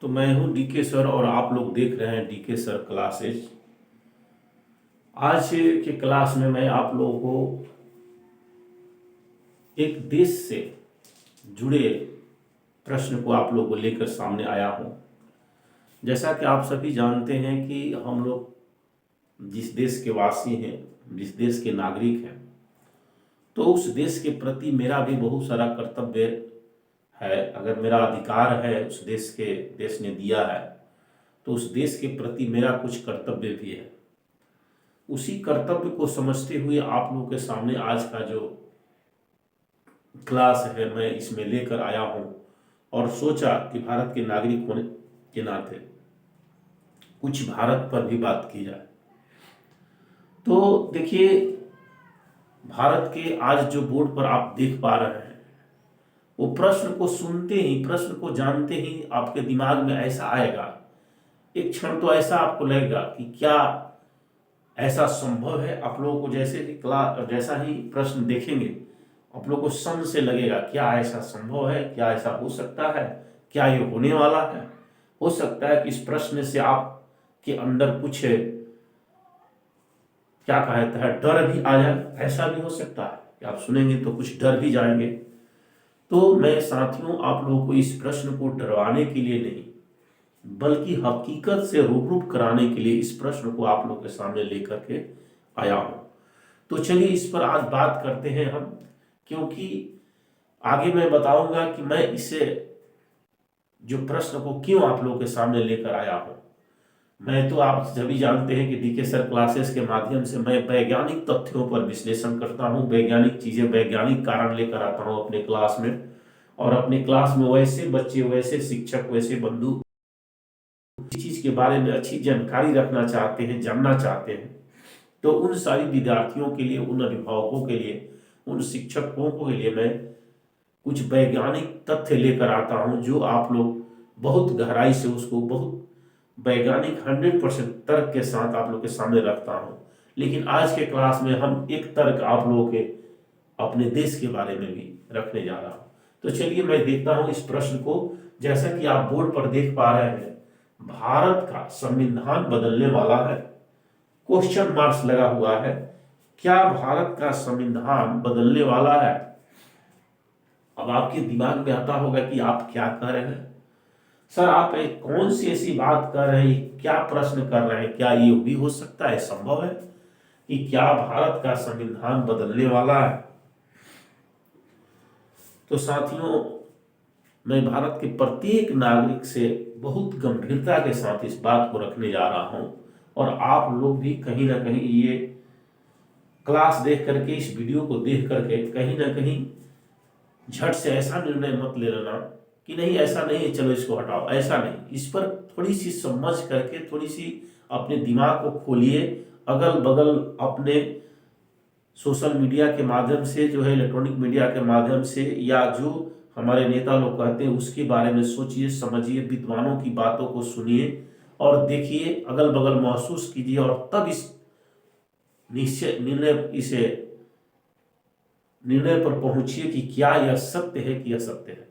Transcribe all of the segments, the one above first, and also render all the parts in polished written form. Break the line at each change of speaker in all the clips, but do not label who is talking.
तो मैं हूं डीके सर और आप लोग देख रहे हैं डीके सर क्लासेज। आज के क्लास में मैं आप लोगों को एक देश से जुड़े प्रश्न को आप लोगों को लेकर सामने आया हूं। जैसा कि आप सभी जानते हैं कि हम लोग जिस देश के वासी हैं, जिस देश के नागरिक हैं, तो उस देश के प्रति मेरा भी बहुत सारा कर्तव्य है। अगर मेरा अधिकार है उस देश ने दिया है, तो उस देश के प्रति मेरा कुछ कर्तव्य भी है। उसी कर्तव्य को समझते हुए आप लोगों के सामने आज का जो क्लास है मैं इसमें लेकर आया हूं और सोचा कि भारत के नागरिक होने के नाते कुछ भारत पर भी बात की जाए। तो देखिए, भारत के आज जो बोर्ड पर आप देख पा रहे हैं, वो प्रश्न को सुनते ही, प्रश्न को जानते ही आपके दिमाग में ऐसा आएगा, एक क्षण तो ऐसा आपको लगेगा कि क्या ऐसा संभव है। आप लोगों को जैसा ही प्रश्न देखेंगे, आप लोगों को सन से लगेगा क्या ऐसा संभव है, क्या ऐसा हो सकता है, क्या ये होने वाला है। हो सकता है कि इस प्रश्न से आप के अंदर कुछ क्या कहता है डर भी आ जाए। ऐसा भी हो सकता है कि आप सुनेंगे तो कुछ डर भी जाएंगे। तो मैं साथियों आप लोगों को इस प्रश्न को डरवाने के लिए नहीं, बल्कि हकीकत से रूबरू कराने के लिए इस प्रश्न को आप लोगों के सामने लेकर के आया हूं। तो चलिए इस पर आज बात करते हैं हम, क्योंकि आगे मैं बताऊंगा कि मैं इसे जो प्रश्न को क्यों आप लोगों के सामने लेकर आया हूं। मैं तो आप सभी जानते हैं कि डीके सर क्लासेस के माध्यम से मैं वैज्ञानिक तथ्यों पर विश्लेषण करता हूं, वैज्ञानिक चीजें, वैज्ञानिक कारण लेकर आता हूं अपने क्लास में। और अपने क्लास में वैसे बच्चे, वैसे शिक्षक, वैसे बंधु इस चीज के बारे में अच्छी जानकारी रखना चाहते हैं, जानना चाहते हैं, तो उन सारी विद्यार्थियों के लिए, उन अभिभावकों के लिए, उन शिक्षकों के लिए मैं कुछ वैज्ञानिक तथ्य लेकर आता हूं, जो आप लोग बहुत गहराई से उसको, बहुत वैज्ञानिक 100% तर्क के साथ आप लोग के सामने रखता हूं। लेकिन आज के क्लास में हम एक तर्क आप लोगों के अपने देश के बारे में भी रखने जा रहा हूं। तो चलिए मैं देखता हूं इस प्रश्न को। जैसा कि आप बोर्ड पर देख पा रहे हैं, भारत का संविधान बदलने वाला है, क्वेश्चन मार्क्स लगा हुआ है। क्या भारत का संविधान बदलने वाला है? अब आपके दिमाग में आता होगा कि आप क्या कह रहे हैं सर, आप एक कौन सी ऐसी बात कर रहे हैं, क्या प्रश्न कर रहे हैं, क्या ये भी हो सकता है, संभव है कि क्या भारत का संविधान बदलने वाला है? तो साथियों, मैं भारत के प्रत्येक नागरिक से बहुत गंभीरता के साथ इस बात को रखने जा रहा हूं, और आप लोग भी कहीं ना कहीं ये क्लास देख करके, इस वीडियो को देख करके कहीं ना कहीं झट से ऐसा निर्णय मत ले लेना कि नहीं ऐसा नहीं है, चलो इसको हटाओ। ऐसा नहीं, इस पर थोड़ी सी समझ करके, थोड़ी सी अपने दिमाग को खोलिए। अगल बगल अपने सोशल मीडिया के माध्यम से, जो है इलेक्ट्रॉनिक मीडिया के माध्यम से, या जो हमारे नेता लोग कहते हैं उसके बारे में सोचिए, समझिए, विद्वानों की बातों को सुनिए और देखिए, अगल बगल महसूस कीजिए, और तब इस निर्णय पर पहुंचिए कि क्या यह सत्य है कि असत्य है।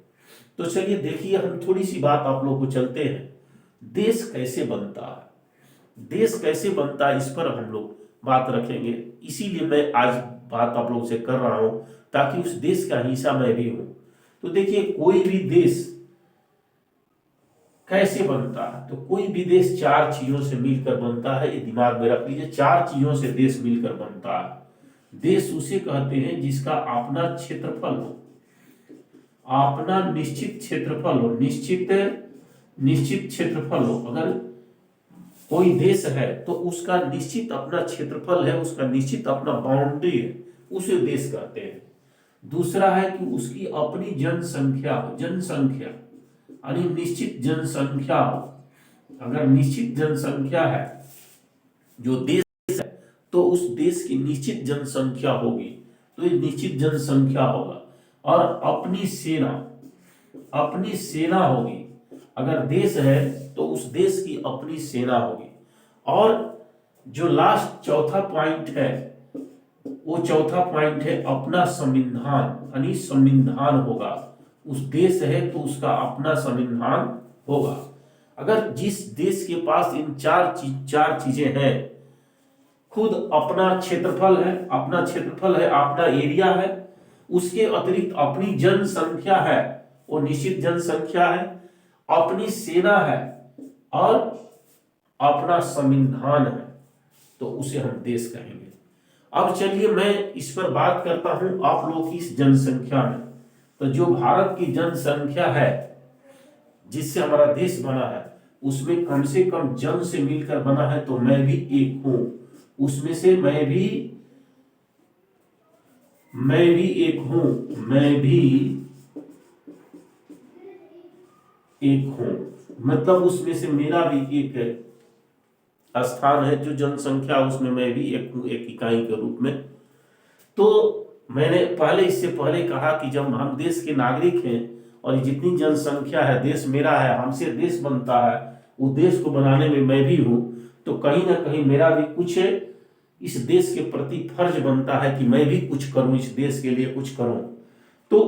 तो चलिए देखिए, हम थोड़ी सी बात आप लोगों को चलते हैं। देश कैसे बनता है, देश कैसे बनता है, इस पर हम लोग बात रखेंगे। इसीलिए मैं आज बात आप लोगों से कर रहा हूं, ताकि उस देश का हिस्सा मैं भी हूं। तो देखिए, कोई भी देश कैसे बनता है, तो कोई भी देश चार चीजों से मिलकर बनता है। ये दिमाग में रख लीजिए, चार चीजों से देश मिलकर बनता है। देश उसे कहते हैं जिसका अपना क्षेत्रफल हो, अपना निश्चित क्षेत्रफल हो, निश्चित क्षेत्रफल हो। अगर कोई देश है तो उसका निश्चित अपना क्षेत्रफल है, उसका निश्चित अपना बाउंड्री है, उसे देश कहते हैं। दूसरा है कि उसकी अपनी जनसंख्या हो, जनसंख्या यानी निश्चित जनसंख्या हो। अगर निश्चित जनसंख्या है जो देश है, तो उस देश की निश्चित जनसंख्या होगी, तो ये निश्चित जनसंख्या होगा। और अपनी सेना होगी। अगर देश है तो उस देश की अपनी सेना होगी। और जो लास्ट चौथा पॉइंट है, वो चौथा पॉइंट है अपना संविधान, यानी संविधान होगा। उस देश है तो उसका अपना संविधान होगा। अगर जिस देश के पास इन चार चीजें हैं, खुद अपना क्षेत्रफल है, अपना एरिया है, उसके अतिरिक्त अपनी जनसंख्या है, वो निश्चित जनसंख्या है, अपनी सेना है और अपना संविधान है, तो उसे हम देश कहेंगे। अब चलिए मैं इस पर बात करता हूं आप लोगों की इस जनसंख्या में। तो जो भारत की जनसंख्या है जिससे हमारा देश बना है, उसमें कम से कम जन से मिलकर बना है, तो मैं भी एक हूं उसमें से, मैं भी एक हूं, मैं भी एक हूं, मतलब उसमें से मेरा भी एक स्थान है। जो जनसंख्या उसमें मैं भी एक हूं, एक इकाई के रूप में। तो मैंने इससे पहले कहा कि जब हम देश के नागरिक हैं और जितनी जनसंख्या है, देश मेरा है, हमसे देश बनता है, वो देश को बनाने में मैं भी हूं, तो कहीं ना कहीं मेरा भी कुछ इस देश के प्रति फर्ज बनता है कि मैं भी कुछ करूं, इस देश के लिए कुछ करूं। तो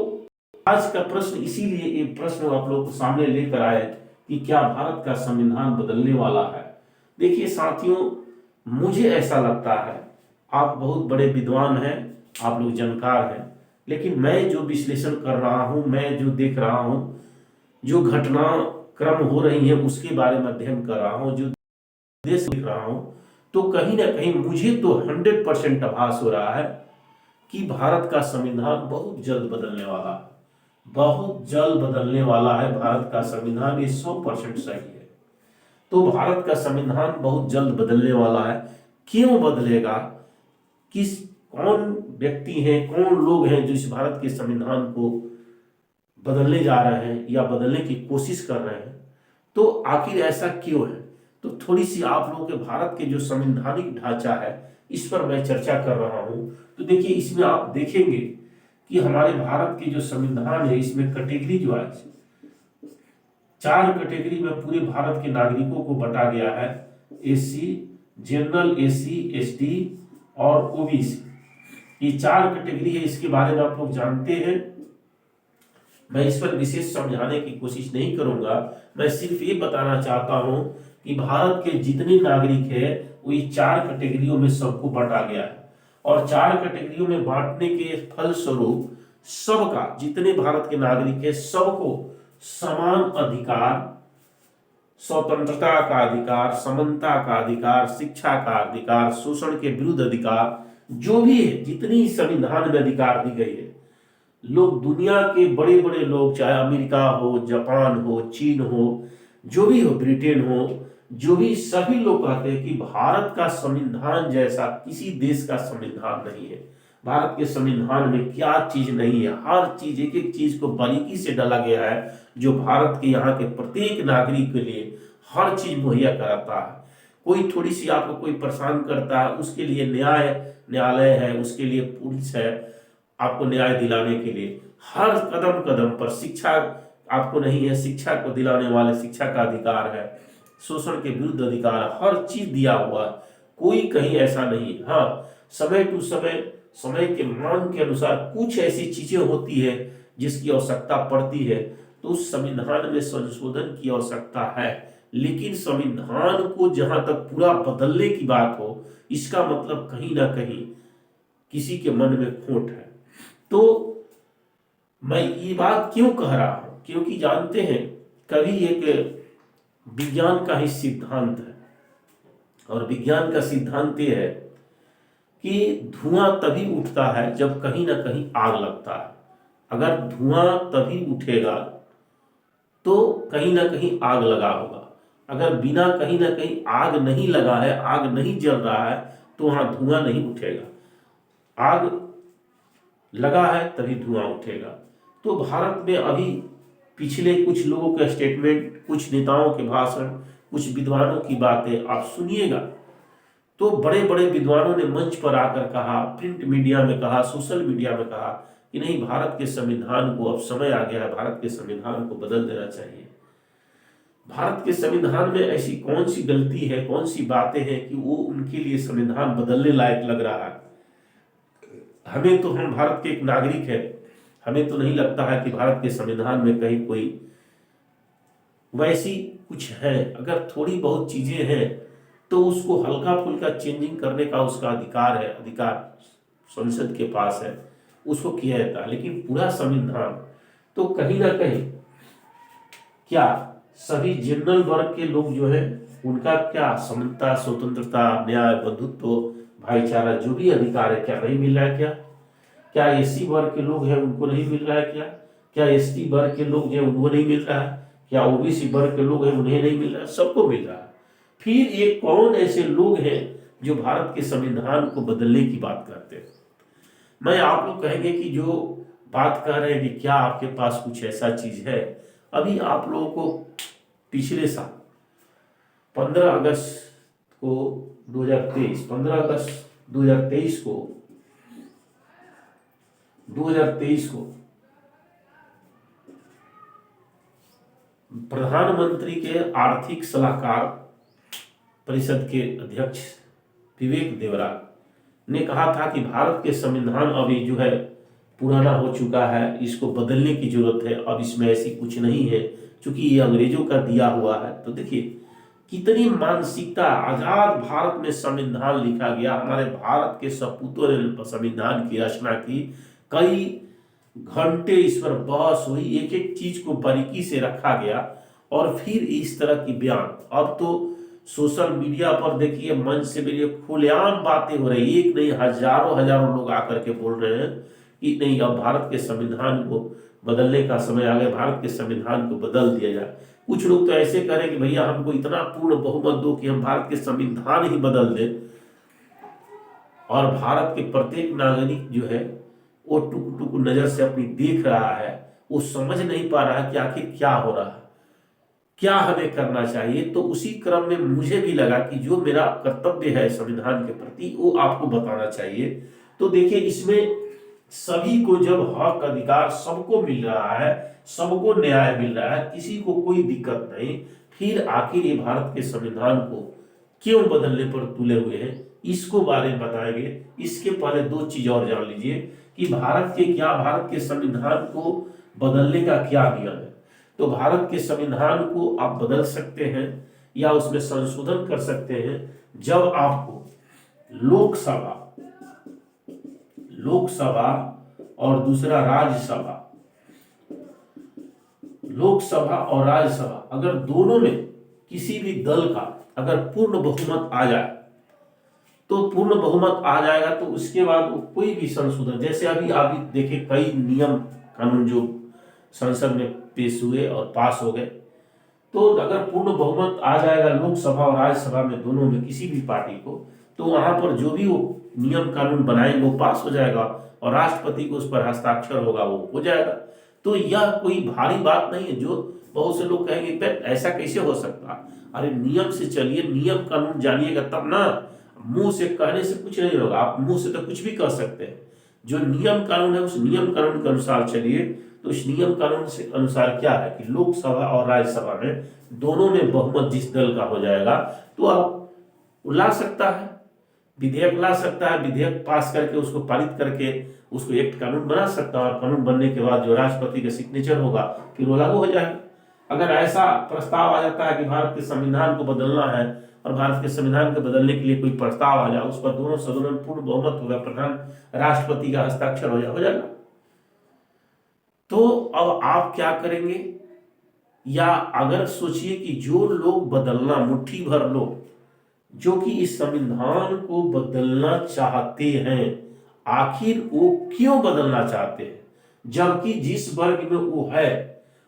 आज का प्रश्न इसीलिए ये प्रश्न आप लोगों को सामने लेकर आए कि क्या भारत का संविधान बदलने वाला है। देखिए साथियों, मुझे ऐसा लगता है, आप बहुत बड़े विद्वान हैं, आप लोग जानकार हैं, लेकिन मैं जो विश्लेषण कर रहा हूं, मैं जो देख रहा हूं, जो घटना क्रम हो रही है उसके बारे में अध्ययन कर रहा हूं, जो देश देख रहा हूं, तो कहीं ना कहीं मुझे तो 100% आभास हो रहा है कि भारत का संविधान बहुत जल्द बदलने वाला है, बहुत जल्द बदलने वाला है भारत का संविधान। ये 100% सही है। तो भारत का संविधान बहुत जल्द बदलने वाला है। क्यों बदलेगा, किस कौन व्यक्ति हैं, कौन लोग हैं जो इस भारत के संविधान को बदलने जा रहे हैं या बदलने की कोशिश कर रहे हैं, तो आखिर ऐसा क्यों है। तो थोड़ी सी आप लोगों के भारत के जो संवैधानिक ढांचा है इस पर मैं चर्चा कर रहा हूं। तो देखिए इसमें आप देखेंगे कि हमारे भारत के जो संविधान है इसमें कैटेगरी जो है, 4 कैटेगरी में पूरे भारत के नागरिकों को बांटा गया है। एससी, जनरल, एससी, एसटी और ओबीसी, ये 4 कैटेगरी है। इसके बारे में आप लोग जानते हैं, मैं इस पर विशेष समझाने की कोशिश नहीं करूंगा। मैं सिर्फ ये बताना चाहता हूं कि भारत के जितने नागरिक हैं वो ये 4 कैटेगरियों में सबको बांटा गया है, और 4 कैटेगरियों में बांटने के फलस्वरूप सबका, जितने भारत के नागरिक हैं सबको समान अधिकार, स्वतंत्रता का अधिकार, समानता का अधिकार, शिक्षा का अधिकार, शोषण के विरुद्ध अधिकार, जो भी है, जितनी संविधान में अधिकार दी गई है, लोग दुनिया के बड़े बड़े लोग, चाहे अमेरिका हो, जापान हो, चीन हो, जो भी हो, ब्रिटेन हो, जो भी, सभी लोग कहते हैं कि भारत का संविधान जैसा किसी देश का संविधान नहीं है। भारत के संविधान में क्या चीज नहीं है, हर चीज, एक एक चीज को बारीकी से डाला गया है, जो भारत के यहाँ के प्रत्येक नागरिक के लिए हर चीज मुहैया कराता है। कोई थोड़ी सी आपको कोई परेशान करता है, उसके लिए न्यायालय है, उसके लिए पुलिस है, आपको न्याय दिलाने के लिए। हर कदम कदम पर शिक्षा आपको नहीं है, शिक्षा को दिलाने वाले शिक्षा का अधिकार है, शोषण के विरुद्ध अधिकार, हर चीज दिया हुआ है, कोई कहीं ऐसा नहीं। हाँ, समय टू समय, समय के मांग के अनुसार कुछ ऐसी चीजें होती है जिसकी आवश्यकता पड़ती है, तो उस संविधान में संशोधन की आवश्यकता है। लेकिन संविधान को जहां तक पूरा बदलने की बात हो, इसका मतलब कहीं ना कहीं किसी के मन में खोट है। तो मैं ये बात क्यों कह रहा हूं, क्योंकि जानते हैं, कभी एक विज्ञान का ही सिद्धांत है, और विज्ञान का सिद्धांत ये है कि धुआं तभी उठता है जब कहीं ना कहीं आग लगता है। अगर धुआं तभी उठेगा तो कहीं ना कहीं आग लगा होगा, अगर बिना कहीं ना कहीं आग नहीं लगा है, आग नहीं जल रहा है, तो वहां धुआं नहीं उठेगा। आग लगा है तभी धुआं उठेगा। तो भारत में अभी पिछले कुछ लोगों के स्टेटमेंट, कुछ नेताओं के भाषण, कुछ विद्वानों की बातें आप सुनिएगा, तो बड़े बड़े विद्वानों ने मंच पर आकर कहा, प्रिंट मीडिया में कहा, सोशल मीडिया में कहा कि नहीं, भारत के संविधान को अब समय आ गया है, भारत के संविधान को बदल देना चाहिए। भारत के संविधान में ऐसी कौन सी गलती है, कौन सी बातें हैं कि वो उनके लिए संविधान बदलने लायक लग रहा है। हमें तो, हम भारत के एक नागरिक है, हमें तो नहीं लगता है कि भारत के संविधान में कहीं कोई वैसी कुछ है, अगर थोड़ी बहुत चीजें हैं तो उसको हल्का फुल्का चेंजिंग करने का उसका अधिकार है, अधिकार संसद के पास है, उसको किया जाता है। लेकिन पूरा संविधान तो कहीं ना कहीं क्या सभी जनरल वर्ग के लोग जो है उनका क्या समता, स्वतंत्रता, न्याय, बंधुत्व, भाईचारा जो भी अधिकार है क्या नहीं मिल रहा है? क्या क्या एससी वर्ग के लोग हैं उनको नहीं मिल रहा है? क्या क्या एसटी वर्ग के लोग जो है उनको नहीं मिल रहा है? क्या ओबीसी वर्ग के लोग हैं उन्हें नहीं मिल रहा है? सबको मिल रहा है। फिर ये कौन ऐसे लोग हैं जो भारत के संविधान को बदलने की बात करते हैं? मैं आप लोग कहेंगे कि जो बात कर रहे हैं कि क्या आपके पास कुछ ऐसा चीज है? अभी आप लोगों को पिछले साल 15 अगस्त को 2023, 15 अगस्त 2023 को 2023 को प्रधानमंत्री के आर्थिक सलाहकार परिषद के अध्यक्ष विवेक देवरा ने कहा था कि भारत के संविधान अभी जो है पुराना हो चुका है, इसको बदलने की जरूरत है, अब इसमें ऐसी कुछ नहीं है क्योंकि ये अंग्रेजों का दिया हुआ है। तो देखिए कितनी मानसिकता, आजाद भारत में संविधान लिखा गया, हमारे भारत के सपूतों ने संविधान की रचना की, कई घंटे इस पर बहस हुई, एक एक चीज को बारीकी से रखा गया और फिर इस तरह की बयान। अब तो सोशल मीडिया पर देखिए मंच से भी खुलेआम बातें हो रही, एक नहीं हजारों हजारों लोग आकर के बोल रहे हैं कि नहीं अब भारत के संविधान को बदलने का समय आ गया, भारत के संविधान को बदल दिया जाए। कुछ लोग तो ऐसे करें कि भैया हमको इतना पूर्ण बहुमत दो कि हम भारत के संविधान ही बदल दें, और भारत के प्रत्येक नागरिक जो है वो टुक टुक नजर से अपनी देख रहा है, वो समझ नहीं पा रहा है कि आखिर क्या हो रहा है, क्या हमें करना चाहिए। तो उसी क्रम में मुझे भी लगा कि जो मेरा कर्तव्य है संविधान के प्रति वो आपको बताना चाहिए। तो देखिए इसमें सभी को जब हक अधिकार सबको मिल रहा है, सबको न्याय मिल रहा है, किसी को कोई दिक्कत नहीं, फिर आखिर ये भारत के संविधान को क्यों बदलने पर तुले हुए हैं, इसको बारे में बताएंगे। इसके पहले दो चीज और जान लीजिए कि भारत के संविधान को बदलने का क्या नियम है। तो भारत के संविधान को आप बदल सकते हैं या उसमें संशोधन कर सकते हैं जब आपको लोकसभा लोकसभा और दूसरा राज्यसभा, लोकसभा और राज्यसभा अगर दोनों में किसी भी दल का अगर पूर्ण बहुमत आ जाए, तो पूर्ण बहुमत आ जाएगा तो उसके बाद वो कोई भी संशोधन, जैसे अभी देखे कई नियम कानून जो संसद में पेश हुए और पास हो गए, तो अगर पूर्ण बहुमत आ जाएगा लोकसभा और राज्यसभा में दोनों में किसी भी पार्टी को, तो वहां पर जो भी वो नियम कानून बनाएंगे वो पास हो जाएगा और राष्ट्रपति को उस पर हस्ताक्षर होगा वो हो जाएगा। तो यह कोई भारी बात नहीं है। जो बहुत से लोग कहेंगे बेट ऐसा कैसे हो सकता, अरे नियम से चलिए, नियम कानून जानिएगा तब ना, मुंह से कहने से कुछ नहीं होगा, आप मुंह से तो कुछ भी कह सकते हैं। जो नियम कानून है उस नियम कानून के अनुसार चलिए। तो इस नियम कानून से अनुसार क्या है कि लोकसभा और राज्यसभा में दोनों में बहुमत जिस दल का हो जाएगा तो आप ला सकता है, विधेयक ला सकता है, विधेयक पास करके उसको पारित करके उसको एक्ट कानून बना सकता है, और कानून बनने के बाद जो राष्ट्रपति का सिग्नेचर होगा फिर वो लागू हो जाएगा। अगर ऐसा प्रस्ताव आ जाता है कि भारत के संविधान को बदलना है और भारत के संविधान को बदलने के लिए कोई प्रस्ताव आ जाए, उस पर दोनों सदनों में पूर्ण बहुमत होगा, प्रधान राष्ट्रपति का हस्ताक्षर हो जाएगा। तो अब आप क्या करेंगे? या अगर सोचिए कि जो लोग बदलना, मुट्ठी भर लोग जो कि इस संविधान को बदलना चाहते हैं, आखिर वो क्यों बदलना चाहते हैं? जबकि जिस वर्ग में वो है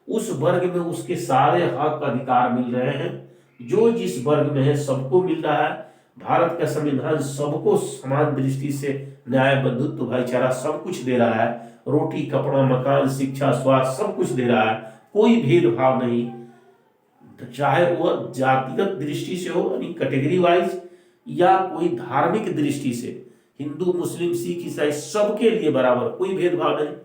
उस वर्ग में उसके सारे हक अधिकार मिल रहे हैं, जो जिस वर्ग में है सबको मिल रहा है। भारत का संविधान सबको समान दृष्टि से न्याय, बंधुत्व, भाईचारा सब कुछ दे रहा है, रोटी, कपड़ा, मकान, शिक्षा, स्वास्थ्य सब कुछ दे रहा है, कोई भेदभाव नहीं, चाहे वह जातिगत दृष्टि से हो यानी कैटेगरी वाइज या कोई धार्मिक दृष्टि से, हिंदू, मुस्लिम, सिख, ईसाई सबके लिए बराबर, कोई भेदभाव नहीं।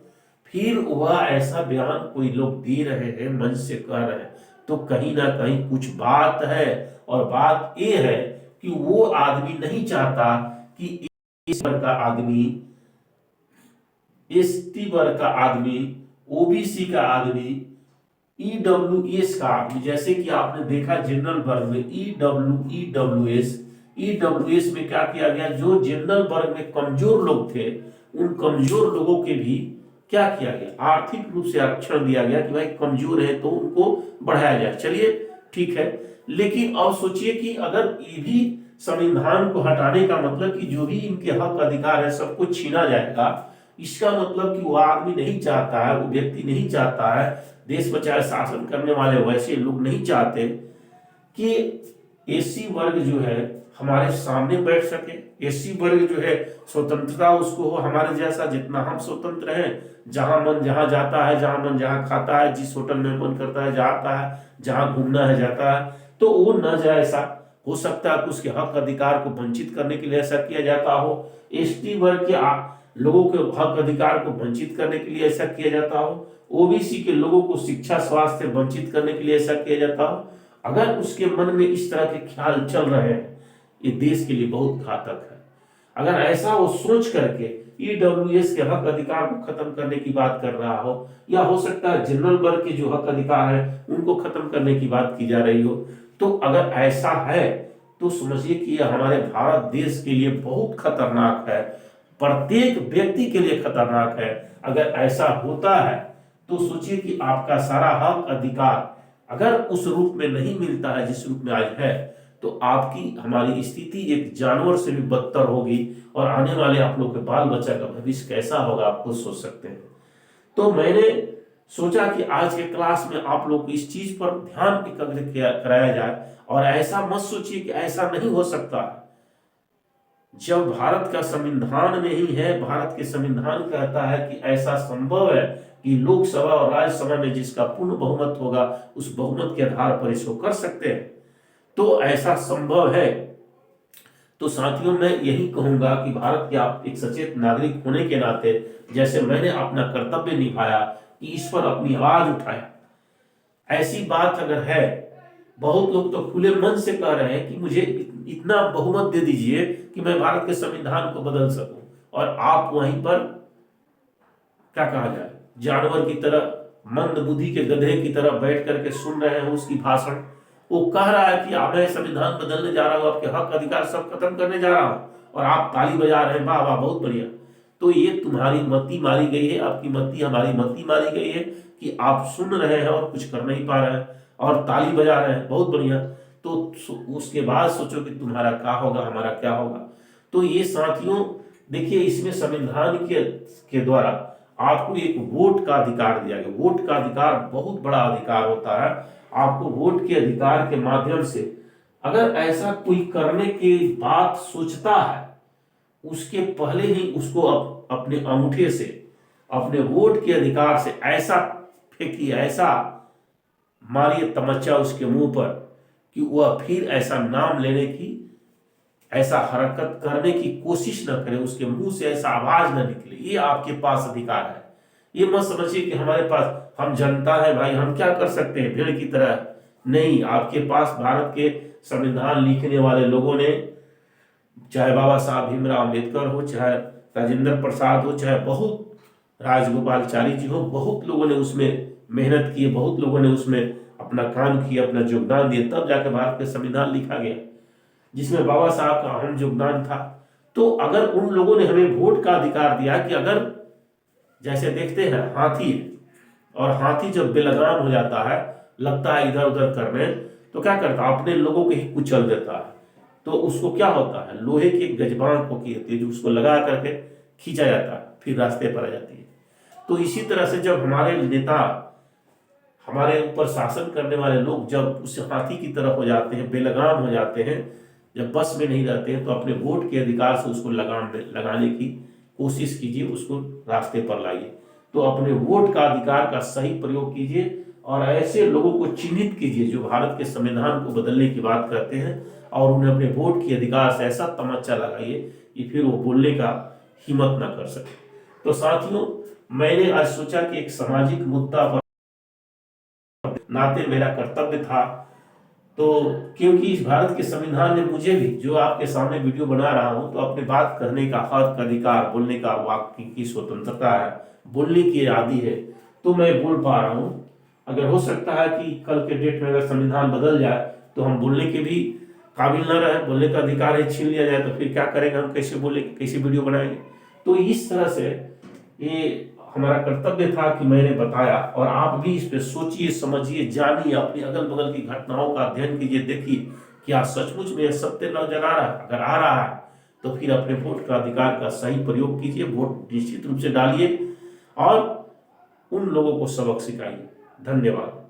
फिर वह ऐसा बयान कोई लोग दे रहे हैं, मंच से कह रहे हैं, तो कहीं ना कहीं कुछ बात है। और बात यह है कि वो आदमी नहीं चाहता कि इस वर्ग का आदमी, एसटी वर्ग का आदमी, ओबीसी का आदमी EWS का, जैसे कि आपने देखा जनरल वर्ग में EWS में क्या किया गया, जो जनरल वर्ग में कमजोर लोग थे उन कमजोर लोगों के भी क्या किया गया, आर्थिक रूप से आरक्षण दिया गया कि भाई कमजोर है तो उनको बढ़ाया जाए। चलिए ठीक है, लेकिन अब सोचिए कि अगर ये भी संविधान को हटाने का मतलब कि जो भी इनके हक अधिकार है सबको छीना जाएगा, इसका मतलब कि वो आदमी नहीं चाहता है, वो व्यक्ति नहीं चाहता है, देश बचाए शासन करने वाले वैसे लोग नहीं चाहते कि एसी वर्ग जो है हमारे सामने बैठ सके, एसी वर्ग जो है स्वतंत्रता उसको हो हमारे जैसा, जितना हम स्वतंत्र हैं, जहां मन जहां जाता है, जहां मन जहां खाता है, जिस होटल में मन करता है जाता है, जहां घूमना है जाता है, तो वो न जाए। ऐसा हो सकता है कि उसके हक अधिकार को वंचित करने के लिए ऐसा किया जाता हो, एसटी वर्ग के लोगों के हक अधिकार को वंचित करने के लिए ऐसा किया जाता हो, ओबीसी के लोगों को शिक्षा स्वास्थ्य वंचित करने के लिए ऐसा किया जाता हो। अगर उसके मन में इस तरह के ख्याल चल रहे हैं, ये देश के लिए बहुत घातक है। अगर ऐसा वो सोच करके ईडब्ल्यूएस के हक अधिकार को खत्म करने की बात कर रहा हो, या हो सकता है जनरल वर्ग के जो हक अधिकार है उनको खत्म करने की बात की जा रही हो, तो अगर ऐसा है तो समझिए कि यह हमारे भारत देश के लिए बहुत खतरनाक है, प्रत्येक व्यक्ति के लिए खतरनाक है। अगर ऐसा होता है तो सोचिए कि आपका सारा हक अधिकार अगर उस रूप में नहीं मिलता है जिस रूप में आज है, तो आपकी हमारी स्थिति एक जानवर से भी बदतर होगी, और आने वाले आप लोग के बाल बच्चा का भविष्य कैसा होगा आप खुद सोच सकते हैं। तो मैंने सोचा कि आज के क्लास में आप लोग को इस चीज पर ध्यान एकाग्र कराया जाए, और ऐसा मत सोचिए कि ऐसा नहीं हो सकता। जब भारत का संविधान में ही है, भारत के संविधान कहता है कि ऐसा संभव है कि लोकसभा और राज्यसभा में जिसका पूर्ण बहुमत होगा उस बहुमत के आधार पर इसको कर सकते हैं, तो ऐसा संभव है। तो साथियों मैं यही कहूंगा कि भारत के आप एक सचेत नागरिक होने के नाते जैसे मैंने अपना कर्तव्य निभाया कि इस पर अपनी आवाज उठाया, ऐसी बात अगर है, बहुत लोग तो खुले मन से कह रहे हैं कि मुझे इतना बहुमत दे दीजिए कि मैं भारत के संविधान को बदल सकूं, और आप वहीं पर क्या कहा जाए जानवर की तरह, मंद बुद्धि के गधे की तरह बैठ करके सुन रहे हैं उसकी भाषण। वो कह रहा है कि मैं संविधान बदलने जा रहा हूं, आपके हक अधिकार सब खत्म करने जा रहा हूं, और आप ताली बजा रहे हैं, वाह वाह बहुत बढ़िया। तो ये तुम्हारी मति मारी गई है, आपकी मति हमारी मति मारी गई है कि आप सुन रहे हैं और कुछ कर नहीं पा रहे हैं और ताली बजा रहे हैं, बहुत बढ़िया। तो उसके बाद सोचो कि तुम्हारा क्या होगा, हमारा क्या होगा। तो ये साथियों देखिए, इसमें संविधान के द्वारा आपको एक वोट का अधिकार दिया गया। वोट का अधिकार बहुत बड़ा अधिकार होता है। आपको वोट के अधिकार के माध्यम से अगर ऐसा कोई करने की बात सोचता है, उसके पहले ही उसको अपने अंगूठे से, अपने वोट के अधिकार से ऐसा फेंकिए, ऐसा मारिए तमच्चा उसके मुंह पर कि वह फिर ऐसा नाम लेने की, ऐसा हरकत करने की कोशिश न करे, उसके मुंह से ऐसा आवाज न निकले। ये आपके पास अधिकार है। ये मत समझिए कि हमारे पास, हम जनता है भाई, हम क्या कर सकते हैं भेड़ की तरह। नहीं, आपके पास भारत के संविधान लिखने वाले लोगों ने, चाहे बाबा साहब भीमराव अम्बेडकर हो, चाहे राजेंद्र प्रसाद हो, चाहे बहुत राजगोपालचारी जी हो, बहुत लोगों ने उसमें मेहनत की, बहुत लोगों ने उसमें अपना काम किया, अपना योगदान दिया, तब जाकर भारत का संविधान लिखा गया, जिसमें बाबा साहब का अहम योगदान था। तो अगर उन लोगों ने हमें वोट का अधिकार दिया कि अगर, जैसे देखते हैं हाथी, और हाथी जब बेलगाम हो जाता है, लगता है इधर उधर करने, तो क्या करता है, अपने लोगों को ही कुचल देता है। तो उसको क्या होता है, लोहे की गजबान को की होती है जो उसको लगा करके खींचा जाता है, फिर रास्ते पर आ जाती है। तो इसी तरह से जब हमारे नेता, हमारे ऊपर शासन करने वाले लोग जब उस हाथी की तरफ हो जाते हैं, बेलगाम हो जाते हैं, जब बस में नहीं रहते हैं, तो अपने वोट के अधिकार से उसको लगाने की कोशिश कीजिए, उसको रास्ते पर लाइए। तो अपने वोट का अधिकार का सही प्रयोग कीजिए, और ऐसे लोगों को चिन्हित कीजिए जो भारत के संविधान को बदलने की बात करते हैं, और उन्हें अपने वोट के अधिकार से ऐसा तमच्चा लगाइए कि फिर वो बोलने का हिम्मत ना कर सके। तो साथियों, मैंने आज सोचा कि एक सामाजिक मुद्दा पर नाते मेरा कर्तव्य था, तो क्योंकि इस भारत के संविधान ने मुझे भी, जो आपके सामने वीडियो बना रहा हूं, तो अपनी बात करने का हक अधिकार, बोलने का, वाक्य की स्वतंत्रता है, बोलने की आदि है, तो मैं बोल पा रहा हूं। अगर हो सकता है कि कल के डेट में अगर संविधान बदल जाए तो हम बोलने के भी काबिल न रहे, बोलने का अधिकार ही छीन लिया जाए तो फिर क्या करेंगे, हम कैसे बोलेंगे, कैसे वीडियो बनाएंगे। तो इस तरह से ये हमारा कर्तव्य था कि मैंने बताया, और आप भी इस पे सोचिए, समझिए, जानिए, अपने अगल बगल की घटनाओं का अध्ययन कीजिए, देखिए क्या सचमुच में सत्य नजर आ रहा है। अगर आ रहा है तो फिर अपने वोट का अधिकार का सही प्रयोग कीजिए, वोट निश्चित रूप से डालिए और उन लोगों को सबक सिखाइए। धन्यवाद।